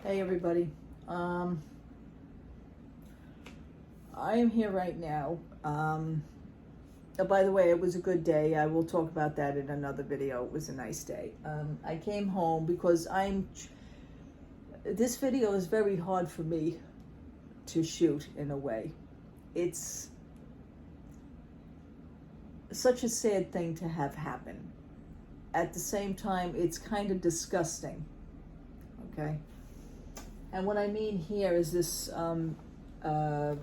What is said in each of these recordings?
Hey everybody. I am here right now. By the way, it was a good day. I will talk about that in another video. It was a nice day. I came home because this video is very hard for me to shoot in a way. It's such a sad thing to have happen. At the same time, it's kind of disgusting. Okay? And what I mean here is this, I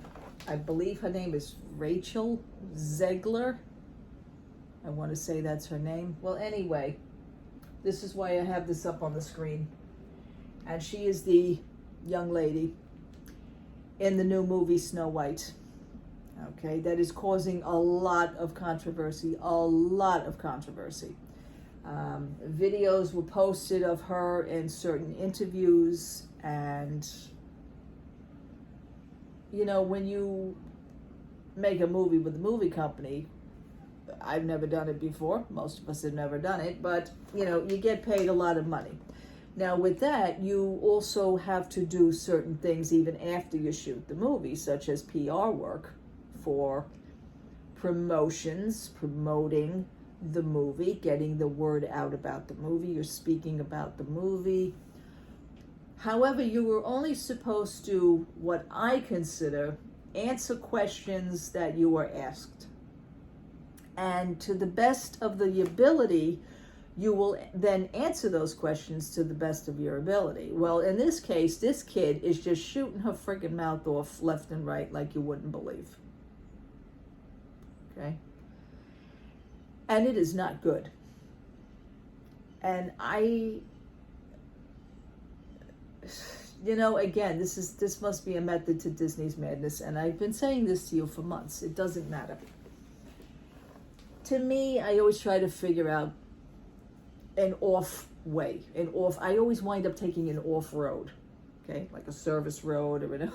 believe her name is Rachel Zegler. I want to say that's her name. Well, anyway, this is why I have this up on the screen. And she is the young lady in the new movie Snow White. Okay, that is causing a lot of controversy, Videos were posted of her in certain interviews, and you know, when you make a movie with a movie company, I've never done it before, most of us have never done it, but you know, you get paid a lot of money. Now with that, you also have to do certain things even after you shoot the movie, such as PR work for promotions, promoting the movie, getting the word out about the movie, you're speaking about the movie. However, you were only supposed to, what I consider, answer questions that you were asked. And to the best of the ability, you will then answer those questions to the best of your ability. Well, in this case, this kid is just shooting her friggin' mouth off left and right like you wouldn't believe. Okay? And it is not good. And you know, again, this must be a method to Disney's madness, and I've been saying this to you for months. It doesn't matter. To me, I always try to figure out an off way. I always wind up taking an off road, okay? Like a service road or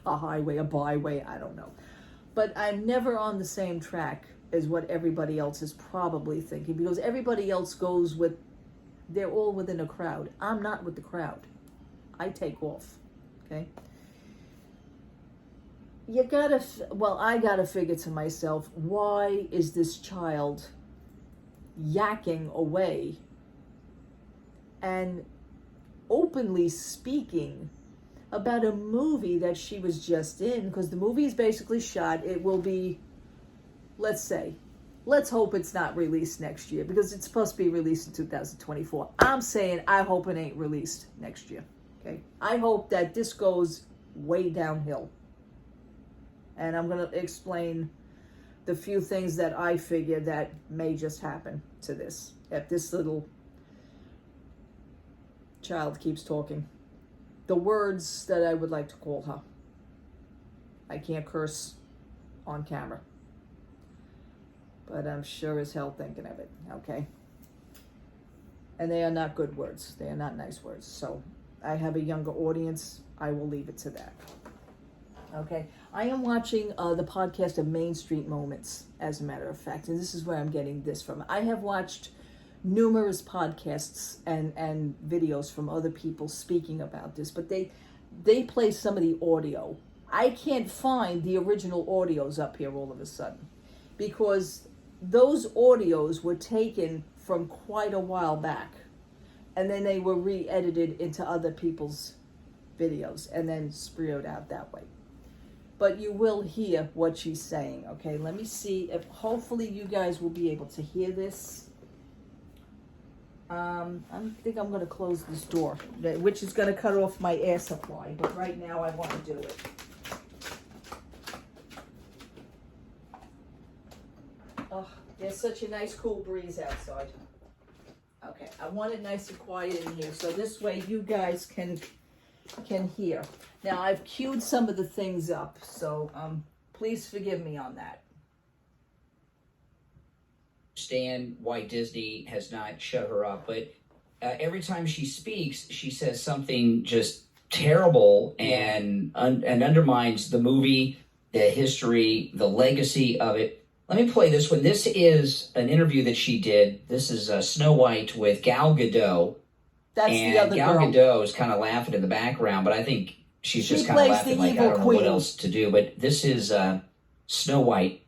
a highway, a byway, I don't know. But I'm never on the same track as what everybody else is probably thinking, because everybody else they're all within a crowd. I'm not with the crowd. I take off, okay? I gotta figure to myself, why is this child yakking away and openly speaking about a movie that she was just in? Because the movie is basically shot. It will be, let's hope it's not released next year, because it's supposed to be released in 2024. I'm saying I hope it ain't released next year. Okay, I hope that this goes way downhill. And I'm going to explain the few things that I figure that may just happen to this, if this little child keeps talking. The words that I would like to call her. I can't curse on camera, but I'm sure as hell thinking of it, okay? And they are not good words. They are not nice words. So I have a younger audience. I will leave it to that. Okay, I am watching the podcast of Main Street Moments, as a matter of fact, and this is where I'm getting this from. I have watched numerous podcasts and videos from other people speaking about this, but they play some of the audio. I can't find the original audios up here all of a sudden, because those audios were taken from quite a while back, and then they were re-edited into other people's videos and then spewed out that way. But you will hear what she's saying, okay? Let me see if hopefully you guys will be able to hear this. I think I'm going to close this door, which is going to cut off my air supply, but right now I want to do it. Oh, there's such a nice cool breeze outside. Okay, I want it nice and quiet in here, so this way you guys can hear. Now, I've queued some of the things up, so please forgive me on that. Understand why Disney has not shut her up, but every time she speaks, she says something just terrible and undermines the movie, the history, the legacy of it. Let me play this one. This is an interview that she did. This is Snow White with Gal Gadot. That's the And other Gal girl. Gadot is kind of laughing in the background, but I think she's She just kind of plays laughing the like, I evil don't know what queen. else to do. But this is Snow White.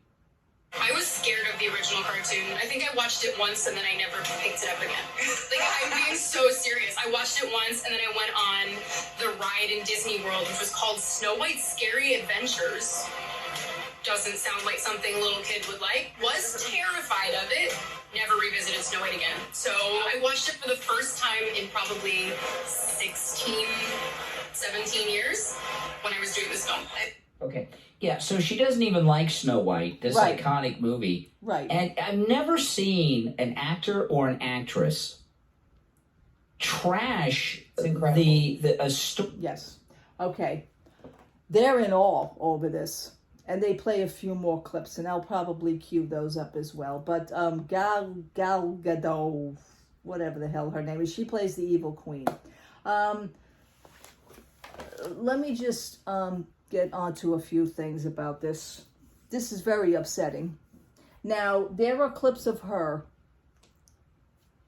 I was scared of the original cartoon. I think I watched it once and then I never picked it up again. Like, I'm being so serious. I watched it once and then I went on the ride in Disney World, which was called Snow White's Scary Adventures. Doesn't sound like something a little kid would like. Was terrified of it. Never revisited Snow White again. So I watched it for the first time in probably 16, 17 years when I was doing this film. Okay. Yeah, so she doesn't even like Snow White, this Right. iconic movie. Right. And I've never seen an actor or an actress trash Yes. Okay. They're in awe over this. And they play a few more clips, and I'll probably cue those up as well. But Gal Gadot, whatever the hell her name is, she plays the evil queen. Let me just get onto a few things about this. This is very upsetting. Now, there are clips of her.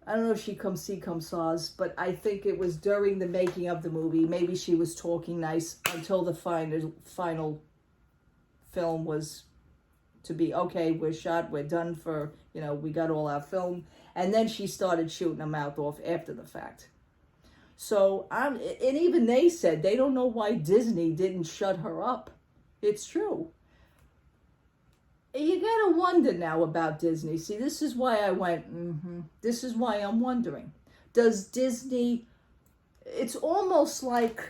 I don't know if she come saws, but I think it was during the making of the movie. Maybe she was talking nice until the final film was to be, okay, we're shot, we're done for, we got all our film. And then she started shooting her mouth off after the fact. So, and even they said they don't know why Disney didn't shut her up. It's true. You gotta wonder now about Disney. See, this is why I went, This is why I'm wondering. Does Disney, it's almost like,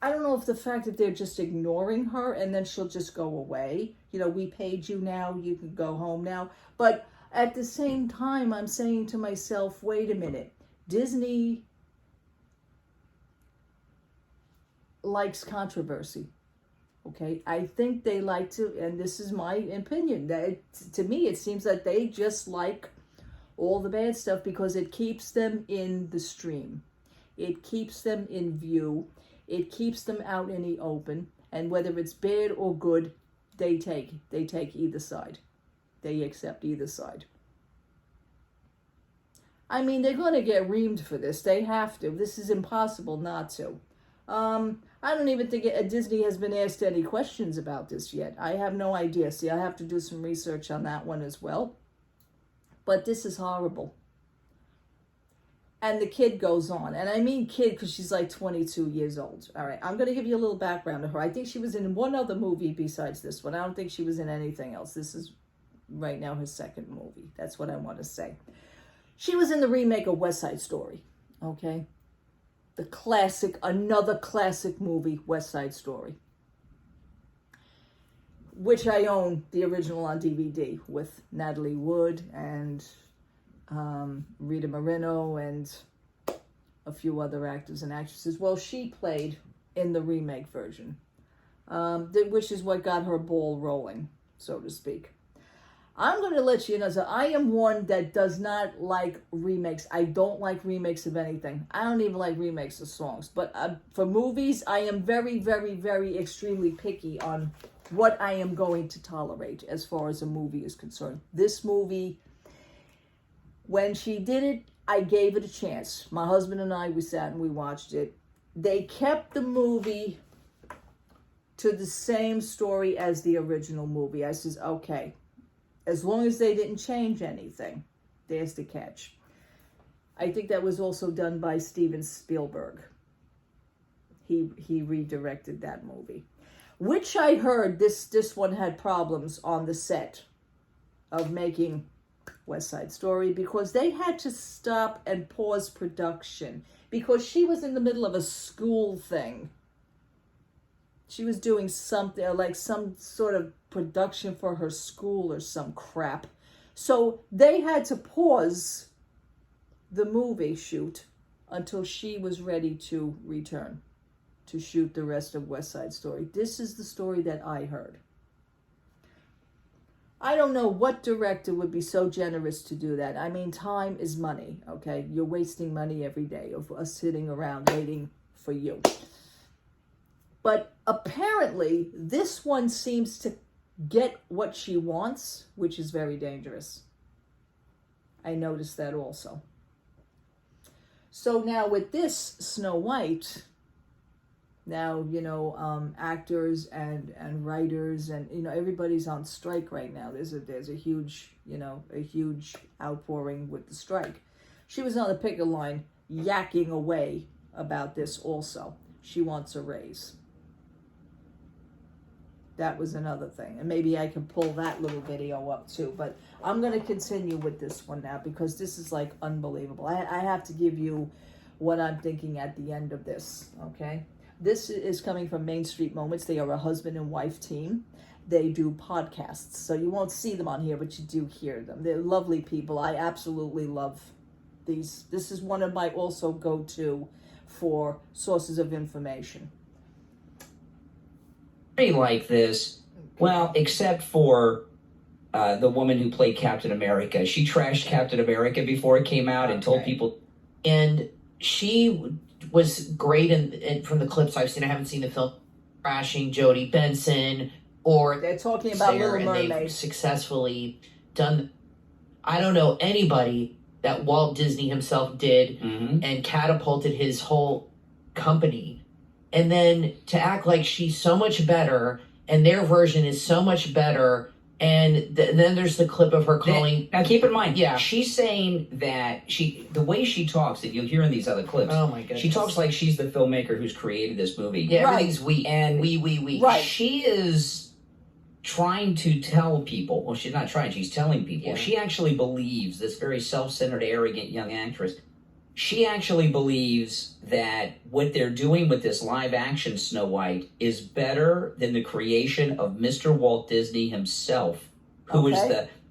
I don't know if the fact that they're just ignoring her and then she'll just go away. We paid you now, you can go home now. But at the same time, I'm saying to myself, wait a minute. Disney likes controversy. Okay, I think they like to, and this is my opinion, that to me it seems that they just like all the bad stuff because it keeps them in the stream. It keeps them in view. It keeps them out in the open, and whether it's bad or good, they take either side. They accept either side. I mean, they're going to get reamed for this. They have to. This is impossible not to. I don't even think Disney has been asked any questions about this yet. I have no idea. See, I have to do some research on that one as well. But this is horrible. And the kid goes on. And I mean kid because she's like 22 years old. All right, I'm going to give you a little background of her. I think she was in one other movie besides this one. I don't think she was in anything else. This is right now her second movie. That's what I want to say. She was in the remake of West Side Story. Okay? The classic, another classic movie, West Side Story. Which I own the original on DVD with Natalie Wood and Rita Moreno and a few other actors and actresses. Well, she played in the remake version, which is what got her ball rolling, so to speak. I'm going to let you know that I am one that does not like remakes. I don't like remakes of anything. I don't even like remakes of songs. But for movies, I am very, very, very extremely picky on what I am going to tolerate as far as a movie is concerned. This movie, when she did it, I gave it a chance. My husband and I, we sat and we watched it. They kept the movie to the same story as the original movie. I says, okay. As long as they didn't change anything, there's the catch. I think that was also done by Steven Spielberg. He redirected that movie. Which I heard this one had problems on the set of making West Side Story because they had to stop and pause production because she was in the middle of a school thing. She was doing something like some sort of production for her school or some crap. So they had to pause the movie shoot until she was ready to return to shoot the rest of West Side Story. This is the story that I heard. I don't know what director would be so generous to do that. I mean, time is money, okay? You're wasting money every day of us sitting around waiting for you. But apparently, this one seems to get what she wants, which is very dangerous. I noticed that also. So now with this Snow White, now, actors and writers and, everybody's on strike right now. There's a huge, a huge outpouring with the strike. She was on the picket line yakking away about this also. She wants a raise. That was another thing. And maybe I can pull that little video up too. But I'm going to continue with this one now because this is like unbelievable. I have to give you what I'm thinking at the end of this, okay? This is coming from Main Street Moments. They are a husband and wife team. They do podcasts. So you won't see them on here, but you do hear them. They're lovely people. I absolutely love these. This is one of my also go-to for sources of information. Like this, well, except for the woman who played Captain America. She trashed Captain America before it came out and told people. And she was great in from the clips I've seen. I haven't seen the film. Trashing Jodie Benson or they're talking about Little Mermaid. They've successfully done. I don't know anybody that Walt Disney himself did and catapulted his whole company. And then to act like she's so much better and their version is so much better. And then there's the clip of her calling. Now keep in mind, yeah, she's saying that the way she talks, that you'll hear in these other clips. Oh my goodness. She talks like she's the filmmaker who's created this movie. Yeah, everything's we. And we. Right. She is trying to tell people, well, she's not trying, she's telling people. Yeah. She actually believes, this very self-centered, arrogant young actress, she actually believes that what they're doing with this live-action Snow White is better than the creation of Mr. Walt Disney himself, who is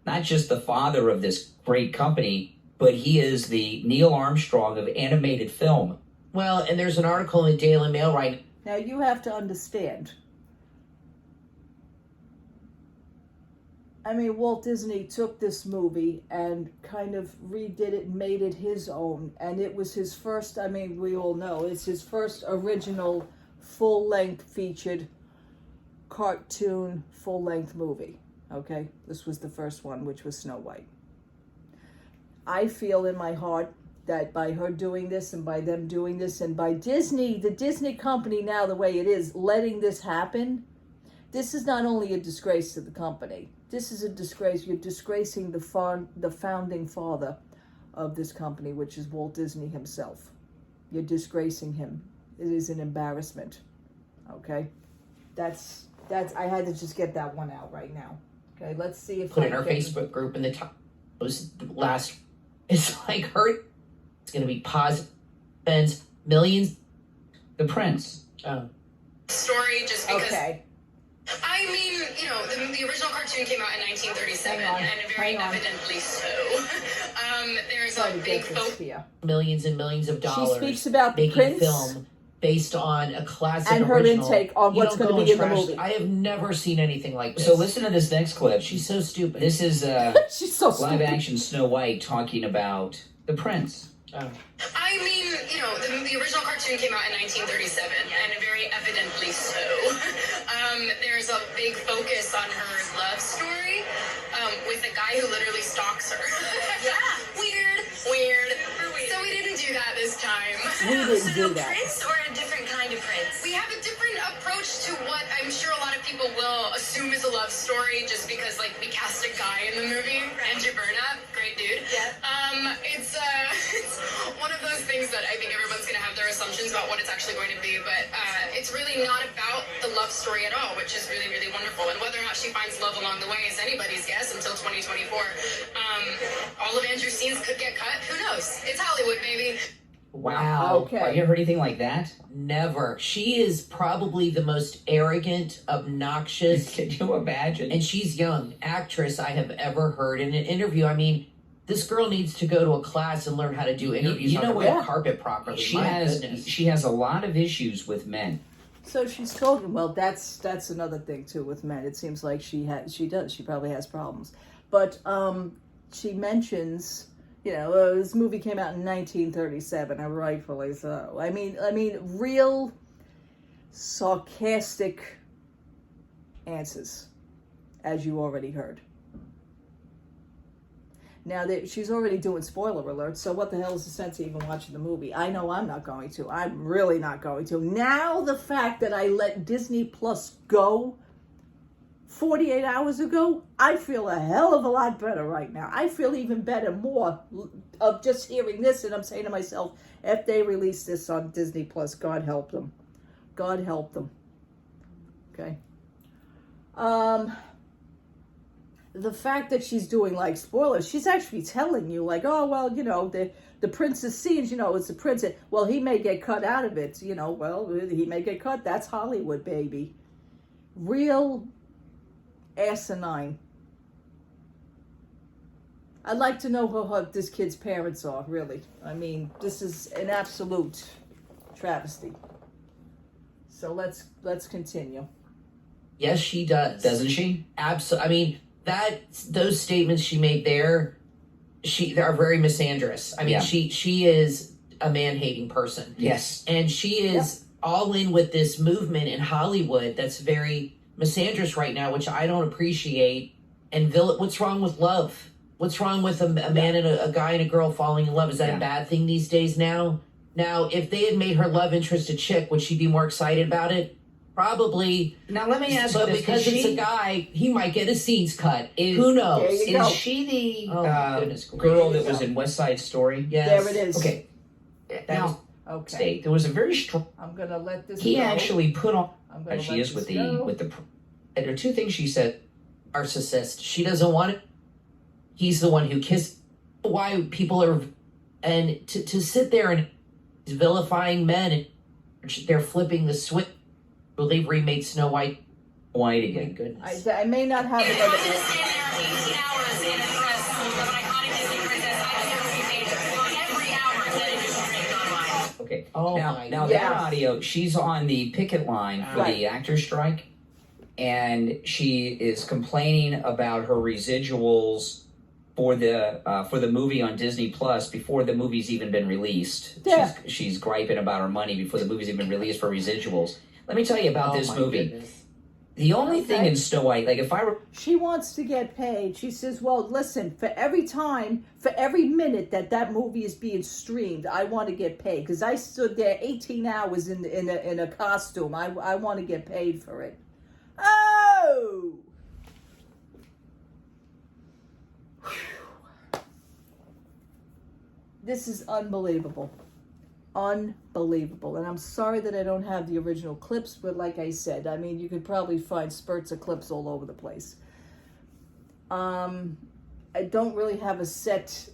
not just the father of this great company, but he is the Neil Armstrong of animated film. Well, and there's an article in the Daily Mail right now. You have to understand. I mean, Walt Disney took this movie and kind of redid it, made it his own. And it was his first, I mean, we all know, it's his first original full-length featured cartoon full-length movie. Okay? This was the first one, which was Snow White. I feel in my heart that by her doing this and by them doing this and by Disney, the Disney company now the way it is, letting this happen, this is not only a disgrace to the company. This is a disgrace. You're disgracing the founding father of this company, which is Walt Disney himself. You're disgracing him. It is an embarrassment. Okay? That's I had to just get that one out right now. Okay, let's see if put in our Facebook group in the top. It was last. It's like her. It's going to be positive. Spends millions. The Prince. Oh. Story just because. Okay. I mean, the original cartoon came out in 1937, and very evidently so. There's a big focus. Millions and millions of dollars. She speaks about the making Prince film based on a classic and her original. intake on what's going to be in the movie. I have never seen anything like this. So listen to this next clip. She's so stupid. This is she's so live action Snow White talking about the Prince. Oh. I mean, the original cartoon came out in 1937, and very evidently so. There's a big focus on her love story with a guy who literally stalks her. Yeah. Weird. So we didn't do that this time. We didn't do that. Prince or a different kind of prince? We have a different approach to what I'm sure a lot of people will assume is a love story just because, we cast a guy in the movie. Right. Andrew Burnap, great dude. Yeah. It's one of those things that I think everyone's going to have their assumptions about what it's actually going to be, but it's really not about the love story at all, which is really, really wonderful. And whether or not she finds love along the way is anybody's guess until 2024. All of Andrew's scenes could get cut. Who knows? It's Hollywood, baby. Wow. Okay. Have you ever heard anything like that? Never. She is probably the most arrogant, obnoxious. Can you imagine? And she's young actress I have ever heard in an interview. I mean, this girl needs to go to a class and learn how to do interviews on the red carpet properly. She has a lot of issues with men. So she's talking. Well, that's another thing too with men. It seems like she probably has problems. But she mentions, this movie came out in 1937, and rightfully so. I mean, real sarcastic answers, as you already heard. Now that she's already doing spoiler alerts, so what the hell is the sense of even watching the movie? I know I'm not going to. I'm really not going to. Now the fact that I let Disney Plus go 48 hours ago, I feel a hell of a lot better right now. I feel even better, more of just hearing this, and I'm saying to myself, if they release this on Disney Plus, God help them. God help them. Okay. The fact that she's doing like spoilers, she's actually telling you like, oh, well, you know, the princess scenes, you know, it's the princess. Well, he may get cut out of it, you know, well, he may get cut. That's Hollywood, baby. Real asinine. I'd like to know who this kid's parents are, really. I mean, this is an absolute travesty. So let's continue. Yes, she does. Doesn't she? Absolutely. I mean, those statements she made there, they are very misandrous. I mean, Yeah. she is a man-hating person. Yes. And she is all in with this movement in Hollywood that's very misandrous right now, which I don't appreciate. And what's wrong with love? What's wrong with a man and a guy and a girl falling in love? Is that a bad thing these days now? Now, if they had made her love interest a chick, would she be more excited about it? Probably. Now let me ask you But this: because it's a guy, he might get his scenes cut. Who knows? There you go. Is she the Oh, my goodness girl gracious. that was in West Side Story? Yes. There it is. Okay. Now, Okay. state there was a very strong. I'm gonna let this He go. actually put on. I'm gonna She let is this with go. the. And there are two things she said. Narcissist. She doesn't want it. He's the one who kissed. Why people are, and to sit there and vilifying men, and they're flipping the switch. Well, they've remade Snow White. White My again. goodness. I may not have If I another. was to stand there 18 hours in a dress of an iconic Disney princess, I deserve to be paid for every hour that it is streamed online. Okay. Oh now, my now Yes. that audio, she's on the picket line for Right. the actors' strike, and she is complaining about her residuals for the movie on Disney Plus before the movie's even been released. Yeah. She's griping about her money before the movie's even been released for residuals. Let me tell you about this my movie. goodness. The only thing Okay. in Snow White, like if I were She wants to get paid. She says, well, listen, for every minute that movie is being streamed, I want to get paid. Because I stood there 18 hours in a costume. I want to get paid for it. Oh! Whew. This is unbelievable. Unbelievable. And I'm sorry that I don't have the original clips, but like I said, I mean, you could probably find spurts of clips all over the place. I don't really have a set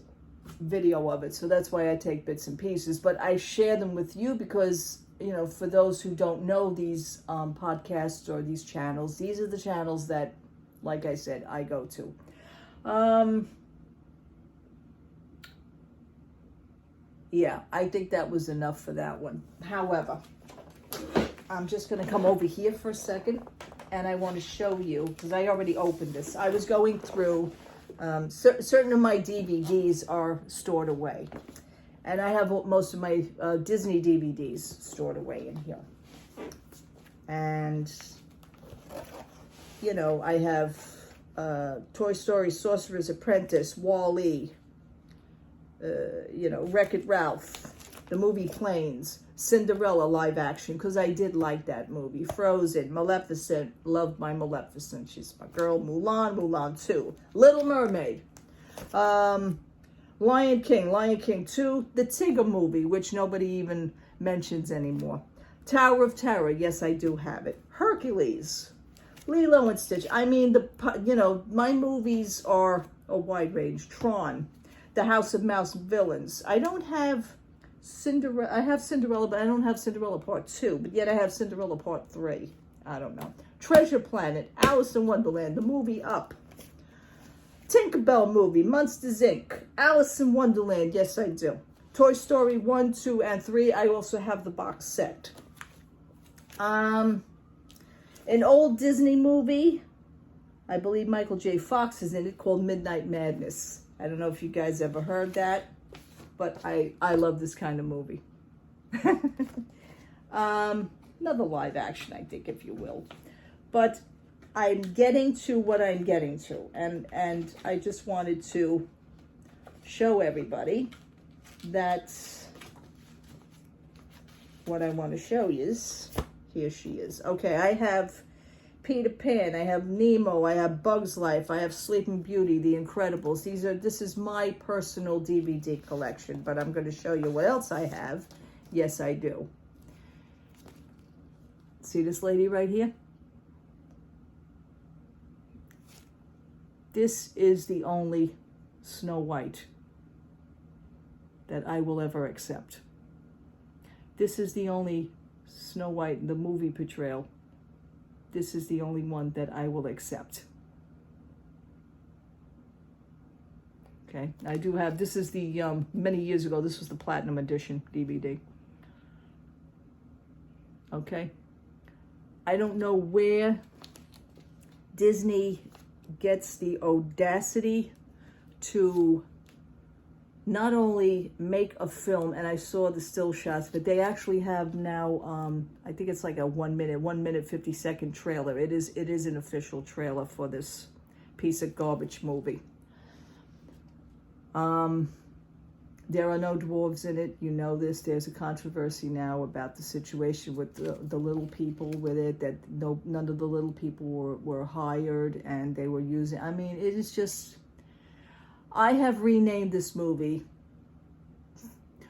video of it, so that's why I take bits and pieces, but I share them with you because, you know, for those who don't know these podcasts or these channels, these are the channels that, like I said, I go to. Yeah, I think that was enough for that one. However, I'm just going to come over here for a second, and I want to show you, because I already opened this. I was going through, certain of my DVDs are stored away. And I have most of my Disney DVDs stored away in here. And, you know, I have Toy Story, Sorcerer's Apprentice, Wall-E, you know, Wreck-It Ralph, the movie Planes, Cinderella live action, because I did like that movie, Frozen, Maleficent, loved my Maleficent, she's my girl, Mulan 2, Little Mermaid, Lion King 2, the Tigger movie, which nobody even mentions anymore, Tower of Terror, yes, I do have it, Hercules, Lilo and Stitch. I mean, my movies are a wide range, Tron, The House of Mouse Villains. I don't have Cinderella. I have Cinderella, but I don't have Cinderella Part 2. But yet I have Cinderella Part 3. I don't know. Treasure Planet, Alice in Wonderland, the movie Up. Tinkerbell movie, Monsters Inc., Alice in Wonderland, yes I do. Toy Story 1, 2, and 3, I also have the box set. An old Disney movie, I believe Michael J. Fox is in it, called Midnight Madness. I don't know if you guys ever heard that, but I love this kind of movie. Another live action, I think, if you will. But I'm getting to what I'm getting to, and I just wanted to show everybody that what I want to show you is, here she is. Okay, I have Peter Pan, I have Nemo, I have Bug's Life, I have Sleeping Beauty, The Incredibles. This is my personal DVD collection, but I'm going to show you what else I have. Yes, I do. See this lady right here? This is the only Snow White that I will ever accept. This is the only Snow White in the movie portrayal. This is the only one that I will accept. Okay, I do have, this is the, many years ago, this was the Platinum Edition DVD. Okay. I don't know where Disney gets the audacity to not only make a film, and I saw the still shots, but they actually have now, I think it's like a 1 minute, 50-second trailer. It is an official trailer for this piece of garbage movie. There are no dwarves in it. You know this. There's a controversy now about the situation with the little people with it, that none of the little people were hired and they were using, I mean, it is just, I have renamed this movie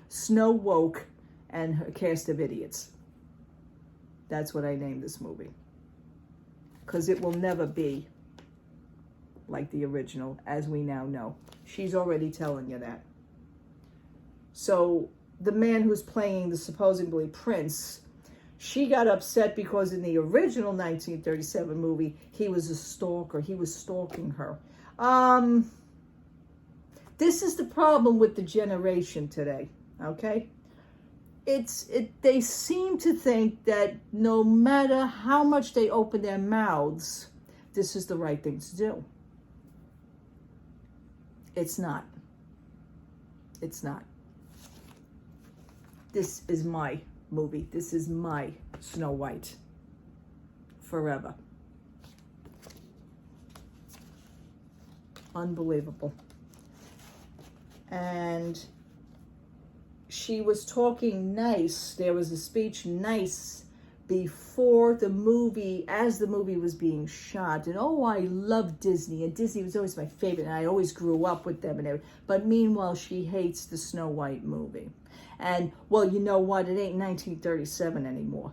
Snow Woke and Her Cast of Idiots. That's what I named this movie. Because it will never be like the original, as we now know. She's already telling you that. So the man who's playing the supposedly prince, she got upset because in the original 1937 movie, he was a stalker. He was stalking her. This is the problem with the generation today, okay? They seem to think that no matter how much they open their mouths, this is the right thing to do. It's not. It's not. This is my movie. This is my Snow White. Forever. Unbelievable. And she was talking nice. There was a speech nice before the movie, as the movie was being shot. And oh, I love Disney. And Disney was always my favorite. And I always grew up with them and everything. But meanwhile, she hates the Snow White movie. And, well, you know what? It ain't 1937 anymore.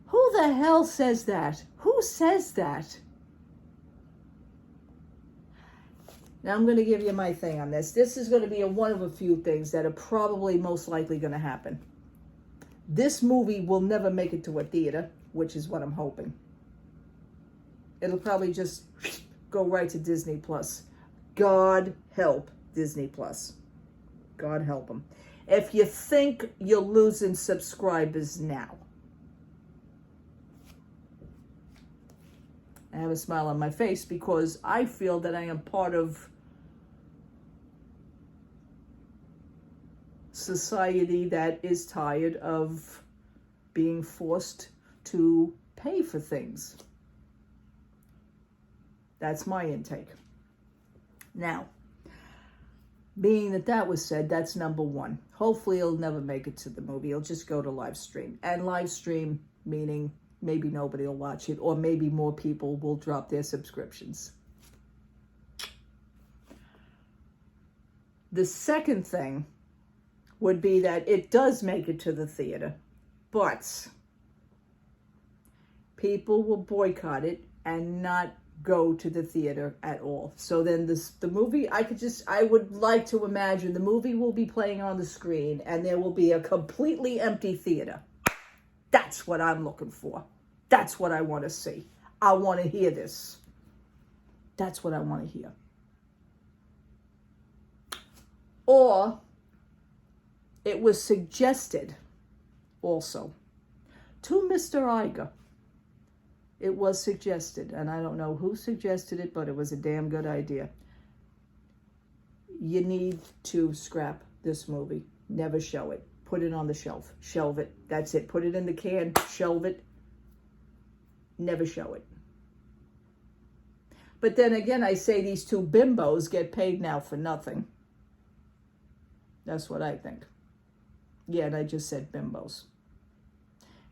Who the hell says that? Who says that? Now, I'm going to give you my thing on this. This is going to be one of a few things that are probably most likely going to happen. This movie will never make it to a theater, which is what I'm hoping. It'll probably just go right to Disney Plus. God help Disney Plus. God help them. If you think you're losing subscribers now, I have a smile on my face because I feel that I am part of society that is tired of being forced to pay for things. That's my intake. Now, being that was said, that's number one. Hopefully it'll never make it to the movie. It'll just go to live stream. And live stream meaning maybe nobody will watch it, or maybe more people will drop their subscriptions. The second thing would be that it does make it to the theater, but people will boycott it and not go to the theater at all. So then the movie, I would like to imagine the movie will be playing on the screen and there will be a completely empty theater. That's what I'm looking for. That's what I want to see. I want to hear this. That's what I want to hear. Or it was suggested also to Mr. Iger. It was suggested, and I don't know who suggested it, but it was a damn good idea. You need to scrap this movie. Never show it. Put it on the shelf. Shelve it. That's it. Put it in the can. Shelve it. Never show it. But then again, I say these two bimbos get paid now for nothing. That's what I think. Yeah, and I just said bimbos.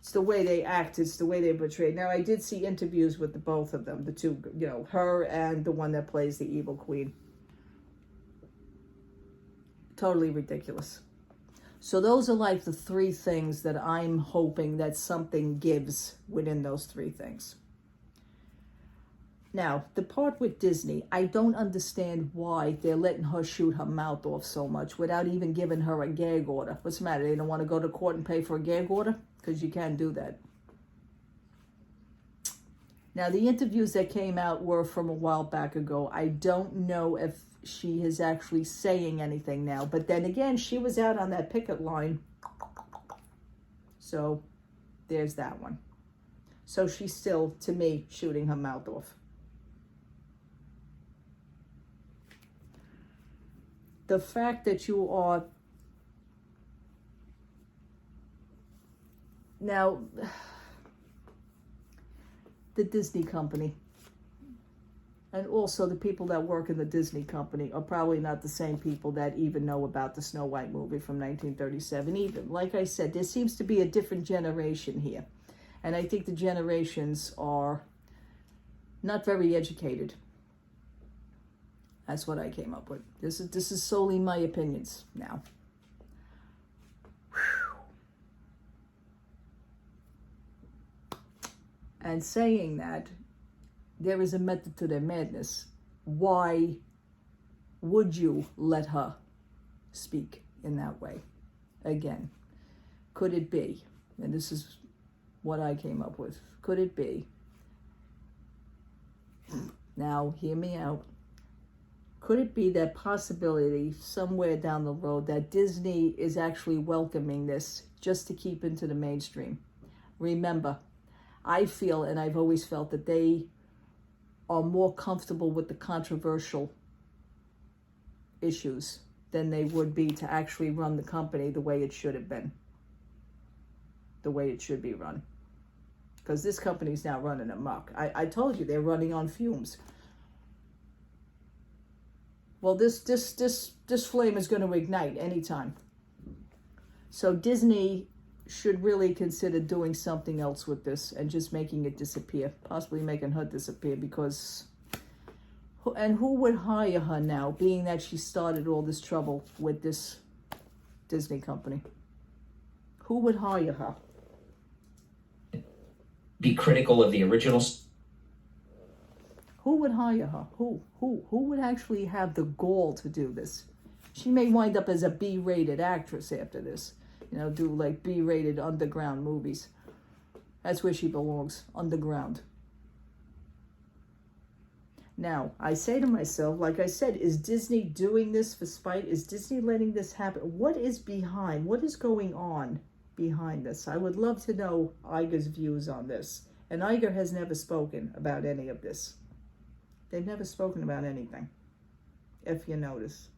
It's the way they act. It's the way they portray. Now, I did see interviews with the both of them. The two, you know, her and the one that plays the evil queen. Totally ridiculous. So those are like the three things that I'm hoping that something gives within those three things. Now, the part with Disney, I don't understand why they're letting her shoot her mouth off so much without even giving her a gag order. What's the matter? They don't want to go to court and pay for a gag order? Because you can't do that. Now, the interviews that came out were from a while back ago. I don't know if she is actually saying anything now. But then again, she was out on that picket line. So, there's that one. So, she's still, to me, shooting her mouth off. The fact that you are... Now, the Disney company, and also the people that work in the Disney company are probably not the same people that even know about the Snow White movie from 1937 even. Like I said, there seems to be a different generation here. And I think the generations are not very educated. That's what I came up with. This is solely my opinions now. And saying that, there is a method to their madness. Why would you let her speak in that way? Again, could it be, and this is what I came up with, could it be, now hear me out, could it be that possibility somewhere down the road that Disney is actually welcoming this just to keep into the mainstream? Remember, I feel, and I've always felt, that they are more comfortable with the controversial issues than they would be to actually run the company the way it should have been, the way it should be run. Because this company's now running amok. I told you, they're running on fumes. Well, this flame is going to ignite anytime. So Disney should really consider doing something else with this and just making it disappear, possibly making her disappear, because, and who would hire her now, being that she started all this trouble with this Disney company? Who would hire her? Be critical of the originals. Who would hire her? Who would actually have the gall to do this? She may wind up as a B-rated actress after this. You know, do like B-rated underground movies. That's where she belongs, underground. Now, I say to myself, like I said, is Disney doing this for spite? Is Disney letting this happen? What is behind? What is going on behind this? I would love to know Iger's views on this. And Iger has never spoken about any of this. They've never spoken about anything, if you notice.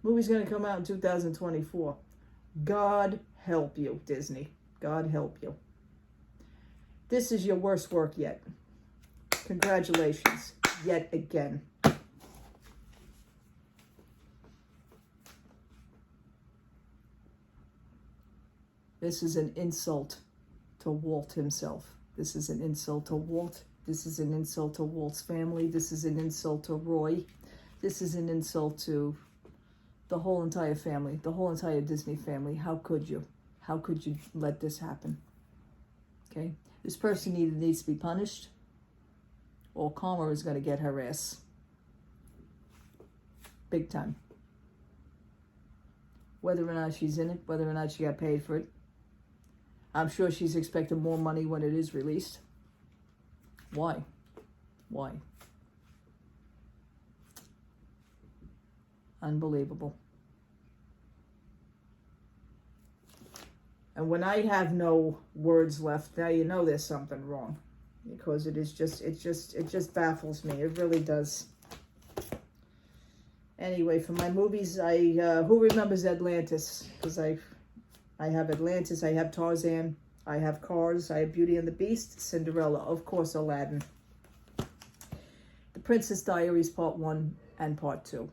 Movie's going to come out in 2024. God help you, Disney. God help you. This is your worst work yet. Congratulations, yet again. This is an insult to Walt himself. This is an insult to Walt. This is an insult to Walt's family. This is an insult to Roy. This is an insult to the whole entire family, the whole entire Disney family. How could you? How could you let this happen? Okay? This person either needs to be punished or karma is going to get her ass. Big time. Whether or not she's in it, whether or not she got paid for it. I'm sure she's expecting more money when it is released. Why? Why? Unbelievable. And when I have no words left, now you know there's something wrong, because it just baffles me. It really does. Anyway, for my movies, who remembers Atlantis? Because I have Atlantis, I have Tarzan, I have Cars, I have Beauty and the Beast, Cinderella, of course, Aladdin. The Princess Diaries Part 1 and Part 2.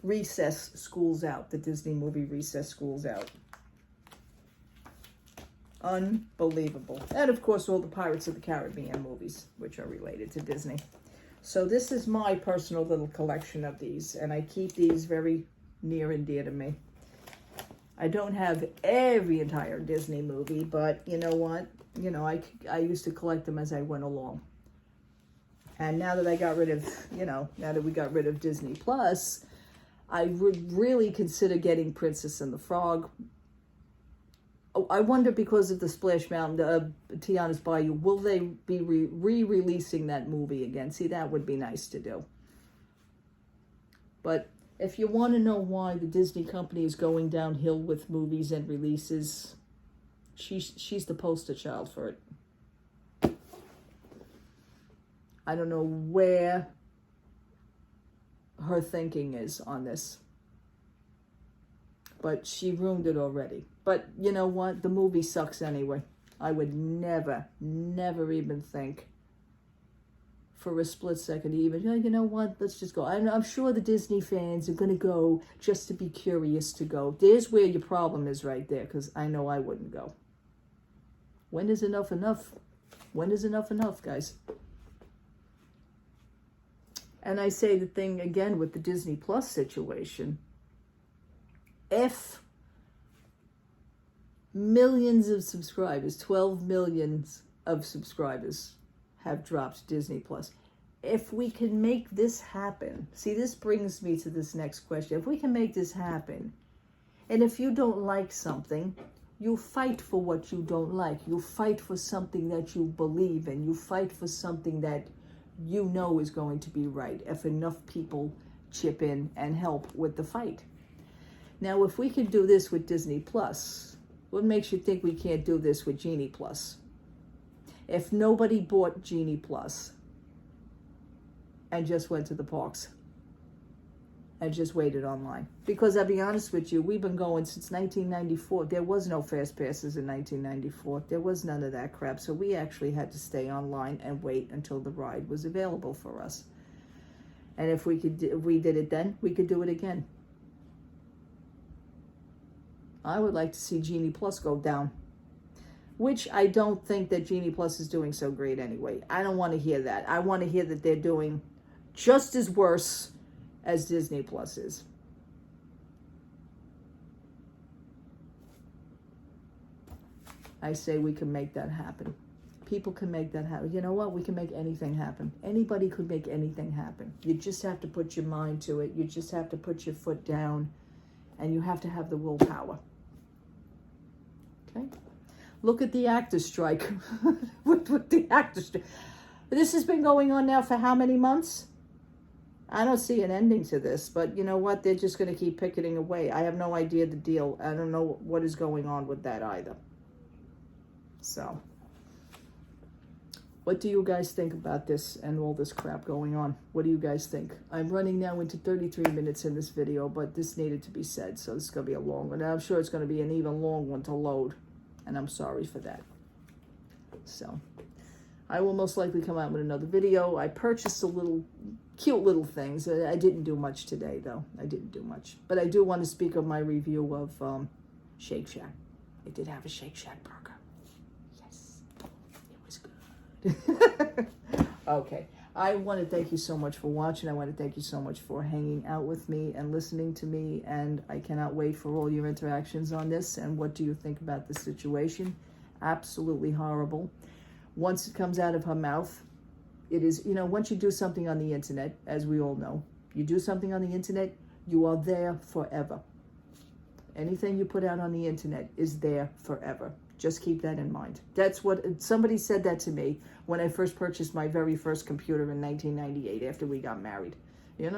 Recess, School's Out, the Disney movie Recess, School's Out. Unbelievable. And of course all the Pirates of the Caribbean movies, which are related to Disney. So this is my personal little collection of these, and I keep these very near and dear to me. I don't have every entire Disney movie, but you know what? You know, I used to collect them as I went along. And now that I got rid of, now that we got rid of Disney Plus, I would really consider getting Princess and the Frog. Oh, I wonder, because of the Splash Mountain, Tiana's Bayou, will they be re-releasing that movie again? See, that would be nice to do. But if you want to know why the Disney company is going downhill with movies and releases, she's the poster child for it. I don't know where her thinking is on this, but she ruined it already. But you know what? The movie sucks anyway. I would never even think for a split second even, you know what? Let's just go. I'm sure the Disney fans are going to go just to be curious to go. There's where your problem is right there, because I know I wouldn't go. When is enough enough? When is enough enough, guys? And I say the thing again with the Disney Plus situation. If millions of subscribers, 12 millions of subscribers have dropped Disney Plus. If we can make this happen, see, this brings me to this next question. If we can make this happen, and if you don't like something, you fight for what you don't like. You fight for something that you believe in. You fight for something that you know is going to be right, if enough people chip in and help with the fight. Now, if we could do this with Disney Plus, what makes you think we can't do this with Genie Plus? If nobody bought Genie Plus and just went to the parks and just waited online. Because I'll be honest with you, we've been going since 1994. There was no fast passes in 1994. There was none of that crap. So we actually had to stay online and wait until the ride was available for us. And if we did it then, we could do it again. I would like to see Genie Plus go down, which I don't think that Genie Plus is doing so great anyway. I don't want to hear that. I want to hear that they're doing just as worse as Disney Plus is. I say we can make that happen. People can make that happen. You know what? We can make anything happen. Anybody could make anything happen. You just have to put your mind to it. You just have to put your foot down, and you have to have the willpower. Okay? Look at the actors' strike. with the actors' strike. This has been going on now for how many months? I don't see an ending to this, but you know what? They're just going to keep picketing away. I have no idea the deal. I don't know what is going on with that either. So, what do you guys think about this and all this crap going on? What do you guys think? I'm running now into 33 minutes in this video, but this needed to be said, so this is going to be a long one. And I'm sure it's going to be an even long one to load, and I'm sorry for that. So, I will most likely come out with another video. I purchased cute little things. I didn't do much today, though. I didn't do much. But I do want to speak of my review of Shake Shack. I did have a Shake Shack burger. Yes, it was good. Okay. I want to thank you so much for watching. I want to thank you so much for hanging out with me and listening to me. And I cannot wait for all your interactions on this. And what do you think about the situation? Absolutely horrible. Once it comes out of her mouth, it is, once you do something on the internet, as we all know, you do something on the internet, you are there forever. Anything you put out on the internet is there forever. Just keep that in mind. That's what, somebody said that to me when I first purchased my very first computer in 1998 after we got married. You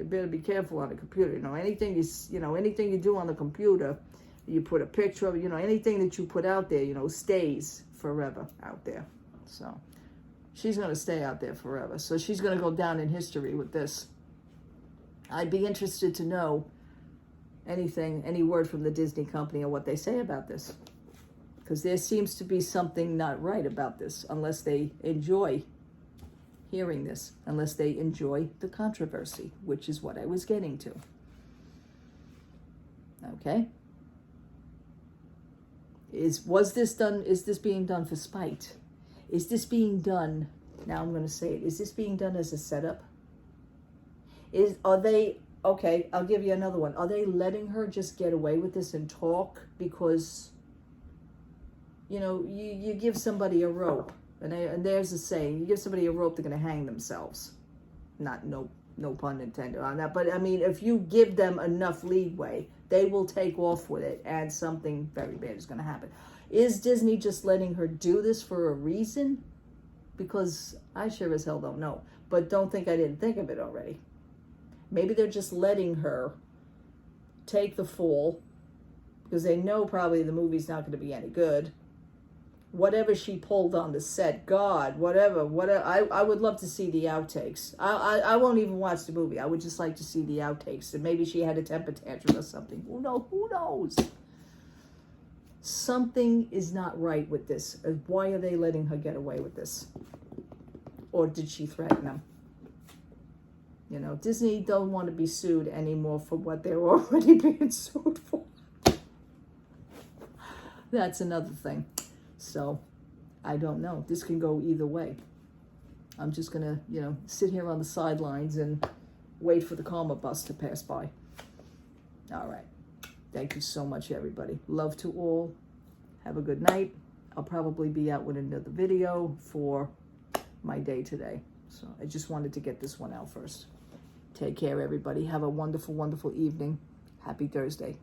better be careful on a computer. Anything you do on the computer, you put a picture of, anything that you put out there, stays forever out there. So she's going to stay out there forever. So she's going to go down in history with this. I'd be interested to know any word from the Disney company or what they say about this. Because there seems to be something not right about this, unless they enjoy hearing this, unless they enjoy the controversy, which is what I was getting to. Okay? Is this being done for spite? Is this being done, now I'm going to say it, is this being done as a setup? Okay, I'll give you another one. Are they letting her just get away with this and talk because, you know, you give somebody a rope, and there's a saying, you give somebody a rope, they're going to hang themselves. No pun intended on that, but I mean, if you give them enough leeway, they will take off with it, and something very bad is going to happen. Is Disney just letting her do this for a reason? Because I sure as hell don't know. But don't think I didn't think of it already. Maybe they're just letting her take the fall because they know probably the movie's not going to be any good. Whatever she pulled on the set, God, whatever. I would love to see the outtakes. I won't even watch the movie. I would just like to see the outtakes. And maybe she had a temper tantrum or something. Who knows? Something is not right with this. Why are they letting her get away with this? Or did she threaten them? You know, Disney don't want to be sued anymore for what they're already being sued for. That's another thing. So, I don't know. This can go either way. I'm just going to, you know, sit here on the sidelines and wait for the karma bus to pass by. All right. Thank you so much, everybody. Love to all. Have a good night. I'll probably be out with another video for my day today. So, I just wanted to get this one out first. Take care, everybody. Have a wonderful, wonderful evening. Happy Thursday.